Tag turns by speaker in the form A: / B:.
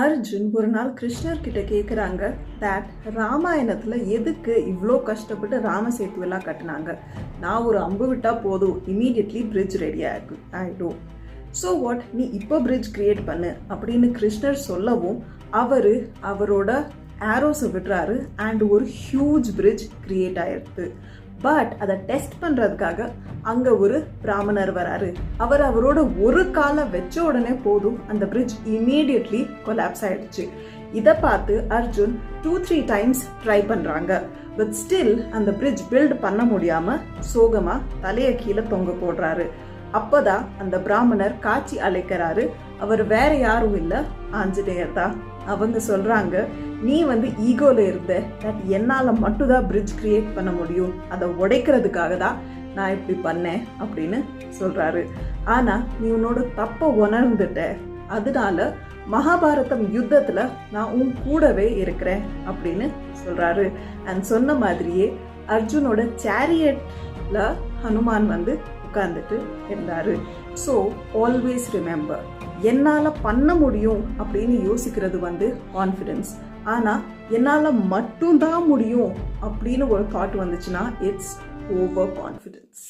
A: அர்ஜுன் ஒரு நாள் கிருஷ்ணர் கிட்ட கேட்குறாங்க தட் ராமாயணத்தில் எதுக்கு இவ்வளோ கஷ்டப்பட்டு ராமசேத்துவெல்லாம் கட்டினாங்க. நான் ஒரு அம்பு விட்டால் போதும், இமீடியட்லி பிரிட்ஜ் ரெடி ஆகிடும். ஸோ வாட், நீ இப்போ பிரிட்ஜ் கிரியேட் பண்ணு அப்படின்னு கிருஷ்ணர் சொல்லவும் அவரோட ஆரோஸை விடுறாரு அண்ட் ஒரு ஹியூஜ் பிரிட்ஜ் கிரியேட் ஆயிடுது. பட் அதை டெஸ்ட் பண்ணுறதுக்காக அங்கே ஒரு பிராமணர் வராரு. அவரோட ஒரு காலை வச்ச உடனே போதும் அந்த பிரிட்ஜ் இமீடியட்லி கொலாப்ஸ் ஆயிடுச்சு. இதை பார்த்து அர்ஜுன் 2-3 டைம்ஸ் ட்ரை பண்ணுறாங்க. பட் ஸ்டில் அந்த பிரிட்ஜ் பில்ட் பண்ண முடியாமல் சோகமாக தலையை கீழே தொங்க போடுறாரு. அப்போதான் அந்த பிராமணர் காட்சி அழைக்கிறாரு. அவர் வேற யாரும் இல்லை, ஆஞ்சநேயர் தான். அவங்க சொல்றாங்க, நீ ஈகோல இருந்த தட் என்னால மட்டும்தான் பிரிட்ஜ் கிரியேட் பண்ண முடியும், அதை உடைக்கிறதுக்காக தான் நான் இப்படி பண்ணேன் அப்படின்னு சொல்றாரு. ஆனா நீ உன்னோட தப்ப உணர்ந்துட்ட, அதனால மகாபாரதம் யுத்தத்துல நான் உன் கூடவே இருக்கிறேன் அப்படின்னு சொல்றாரு. அண்ட் சொன்ன மாதிரியே அர்ஜுனோட சேரியட்ல ஹனுமான் உட்கார்ந்துட்டு இருந்தாரு. ஸோ ஆல்வேஸ் ரிமெம்பர், என்னால் பண்ண முடியும் அப்படின்னு யோசிக்கிறது கான்ஃபிடென்ஸ். ஆனால் என்னால் மட்டும்தான் முடியும் அப்படின்னு ஒரு தாட் வந்துச்சுன்னா இட்ஸ் ஓவர் கான்ஃபிடென்ஸ்.